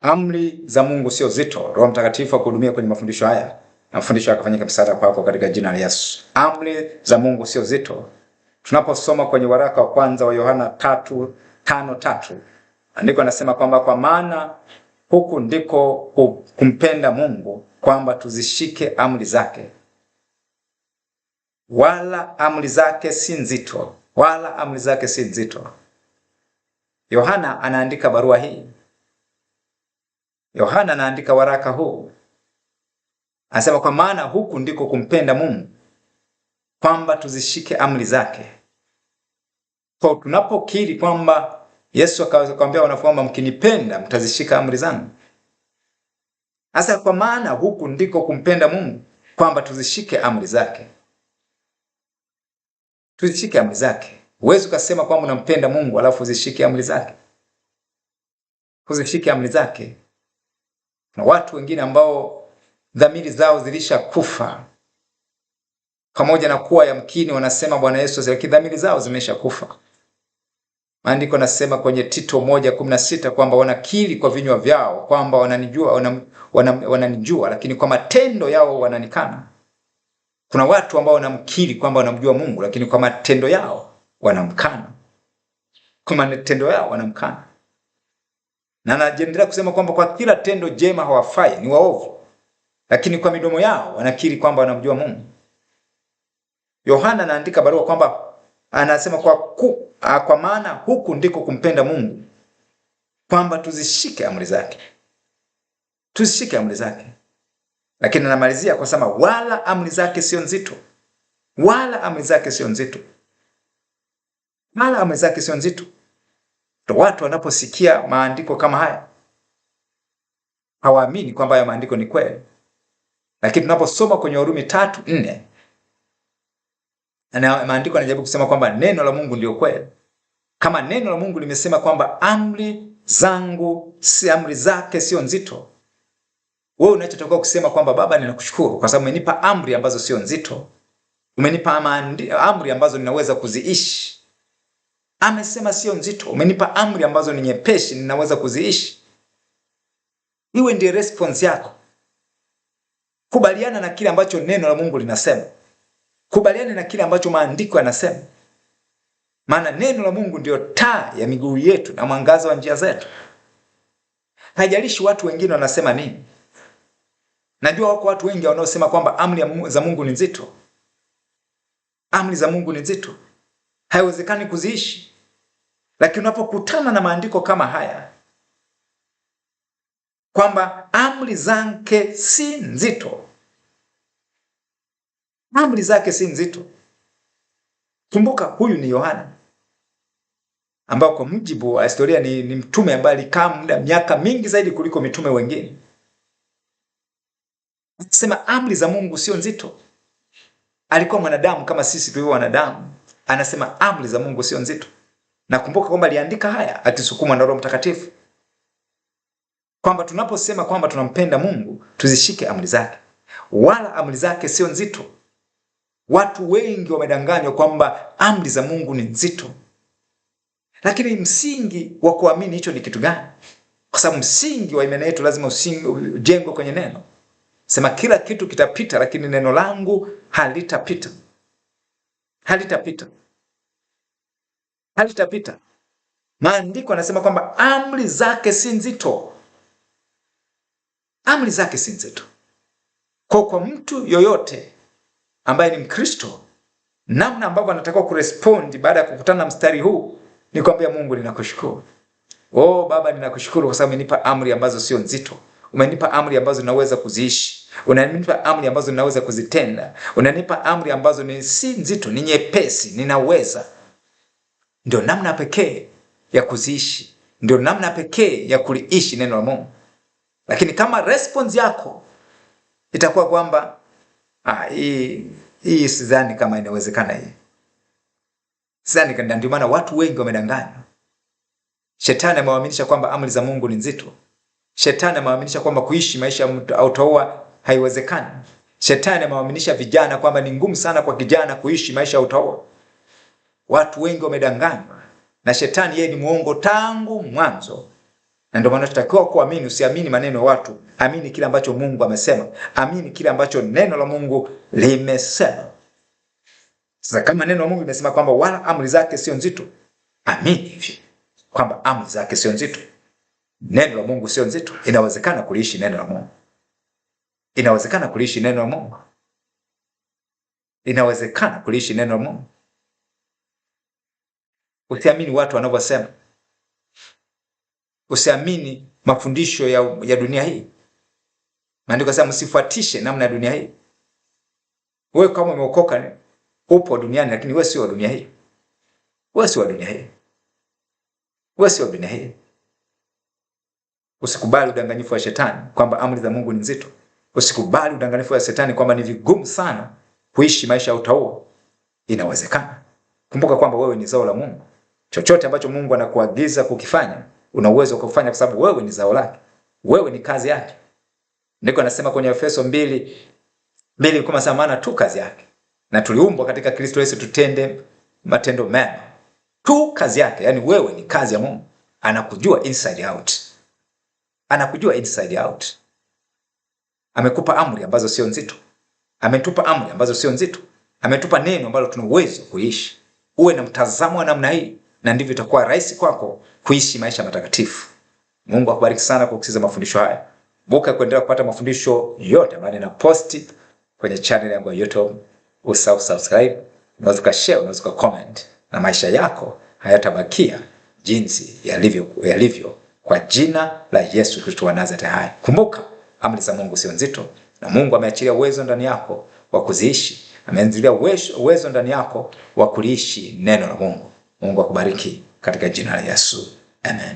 Amri za Mungu sio zito. Roho Mtakatifu akuhudumia kwenye mafundisho haya, na mafundisho yakafanyika msaada kwako katika jina la Yesu. Amri za Mungu sio zito. Tunaposoma kwenye waraka wa kwanza wa Yohana 3:5-3, andiko nasema kwamba kwa maana huku ndiko kumpenda Mungu, kwamba tuzishike amri zake. Wala amri zake si nzito. Wala amri zake si nzito. Yohana anaandika barua hii. Yohana anaandika waraka huu. Anasema kwa maana huku ndiko kumpenda Mungu, kwamba tuzishike amri zake. Kwa tunapokiri kwamba Yesu akaweza kuambia wanafunzi, mkinipenda mtazishika amri zangu. Sasa kwa maana huku ndiko kumpenda Mungu, kwamba tuzishike amri zake. Tuzishike amri zake. Huwezi ukasema kwamba unampenda Mungu alafu uzishike amri zake. Uzishike amri zake. Na watu wengine ambao dhamiri zao zilishakufa, pamoja na kuwa yamkini wanasema Bwana Yesu, lakini dhamiri zao zimeshakufa. Maandiko nasema kwenye Tito 1:16 kwamba wanakiri kwa vinywa vyao kwamba wananijua, lakini kwa matendo yao wananikana. Kuna watu ambao wanamkiri kwamba wanamjua Mungu, lakini kwa matendo yao wanamkana. Kwa matendo yao wanamkana. Na anaendelea kusema kwamba kwa kila tendo jema hawafai, ni waovu, lakini kwa midomo yao wanakiri kwamba wanamjua Mungu. Yohana anaandika barua kwamba anasema kwa maana huku ndiko kumpenda Mungu, kwamba tuzishike amri zake. Tuzishike amri zake. Lakini anamalizia kwa kusema wala amri zake sio nzito. Wala amri zake sio nzito. Wala amri zake sio nzito. Watu wanaposikia maandiko kama haya hawaamini kwamba haya maandiko ni kweli. Lakini tunaposoma kwenye Warumi 3:4, na maandiko yanajaribu kusema kwamba neno la Mungu ndio kweli. Kama neno la Mungu limesema kwamba amri zake sio nzito, wewe unachotakiwa kusema kwamba Baba, ninakushukuru kwa sababu umenipa amri ambazo sio nzito. Umenipa amri ambazo ninaweza kuziishi. Amesema sio nzito. Umenipa amri ambazo ni nyepesi, ninaweza kuziishi. Iwe ndiye response yako. Kubaliana na kile ambacho neno la Mungu linasema. Kubaliana na kile ambacho maandiko yanasema. Maana neno la Mungu ndio taa ya miguu yetu na mwangaza wa njia zetu. Haijalishi watu wengine wanasema nini. Najua wako watu wengi wanaosema kwamba amri za Mungu ni nzito. Amri za Mungu ni nzito. Haiwezekani kuziishi. Lakini unapokutana na maandiko kama haya kwamba amri zake si nzito. Amri zake si nzito. Kumbuka huyu ni Yohana, ambao kwa mujibu wa historia ni mtume ambaye alikaa muda miaka mingi zaidi kuliko mitume wengine. Anasema amri za Mungu sio nzito. Alikuwa mwanadamu kama sisi tulivyo wanadamu. Anasema amri za Mungu sio nzito. Na kumbuka kwamba aliandika haya akisukumwa na Roho Mtakatifu. Kwamba tunaposema kwamba tunampenda Mungu, tuzishike amri zake. Wala amri zake sio nzito. Watu wengi wamedanganywa kwamba amri za Mungu ni nzito. Lakini msingi wa kuamini hicho ni kitu gani? Kwa sababu msingi wa imani yetu lazima ujengwe kwenye neno. Sema kila kitu kitapita, lakini neno langu halitapita. Halitapita. Halitapita. Maandiko yanasema kwamba amri zake si nzito. Amri zake si nzito. Kwa mtu yoyote ambaye ni Mkristo, namna ambavyo anatakiwa kurespond baada ya kukutana na mstari huu ni kwambia Mungu, ninakushukuru. Baba, ninakushukuru kwa sababu umenipa amri ambazo sio nzito. Umenipa amri ambazo ninaweza kuziishi. Unanipa amri ambazo ninaweza kuzitenda. Unanipa amri ambazo ni si nzito, ni nyepesi, ninaweza. Ndio namna pekee ya kuziishi. Ndio namna pekee ya kuliishi neno la Mungu. Lakini kama response yako itakuwa kwamba hii sidhani kama inawezekana hii. Sidhani kama, ndio maana watu wengi wamedanganywa. Shetani amewaaminisha kwamba amri za Mungu ni nzito. Shetani amewaaminisha kwamba kuishi maisha ya utaoa haiwezekani. Shetani amewaaminisha vijana kwamba ni ngumu sana kwa kijana kuishi maisha ya utaoa. Watu wengi wamedanganywa na shetani. Yeye ni muongo tangu mwanzo. Na ndio maana tutakiwa kuamini, usiamini maneno ya watu, amini kile ambacho Mungu amesema, amini kile ambacho neno la Mungu limesema. Sasa kama neno la Mungu limesema kwamba wala amri zake sio nzito, amini hivyo kwamba amri zake sio nzito. Neno la Mungu sio nzito. Inawezekana kuliishi neno la Mungu. Inawezekana kuliishi neno la Mungu. Inawezekana kuliishi neno la Mungu. Usiamini watu wanavyosema. Usiamini mafundisho ya dunia hii. Maandiko yanasema msifuatishe namna ya dunia hii. Wewe kama umeokoka upo duniani, lakini wewe sio wa dunia hii. Wewe sio wa dunia hii. Wewe sio wa dunia hii. Usikubali udanganyifu wa shetani kwamba amri za Mungu ni nzito. Usikubali udanganyifu wa shetani kwamba ni vigumu sana kuishi maisha ya utauwa. Inawezekana. Kumbuka kwamba wewe ni zao la Mungu. Chochote ambacho Mungu anakuagiza kukifanya, una uwezo wa kufanya kwa sababu wewe ni zao lake. Wewe ni kazi yake. Ndiko anasema kwenye Efeso 2 kama samana tu kazi yake. Na tuliumbwa katika Kristo Yesu tutende matendo mema. Tu kazi yake, yani wewe ni kazi ya Mungu. Anakujua inside out. Anakujua inside out. Amekupa amri ambazo sio nzito. Ametupa amri ambazo sio nzito. Ametupa neno ambalo tuna uwezo kuishi. Uwe na mtazamo wa namna hii na ndivyo itakuwa rahisi kwako kuishi maisha matakatifu. Mungu akubariki sana kwa kusikiza mafundisho haya. Buka kuendelea kupata mafundisho yote ambayo ninaposti kwenye channel yangu ya YouTube. Usahau subscribe, unaweza kushare, unaweza kucomment, na maisha yako hayatabakia jinsi yalivyo kwa jina la Yesu Kristo wa Nazareti hai. Kumbuka, amri za Mungu sio nzito, na Mungu ameachilia uwezo ndani yako wa kuziishi. Ameachilia uwezo ndani yako wa kuliishi neno la Mungu. Mungu akubariki katika jina la Yesu. Amen.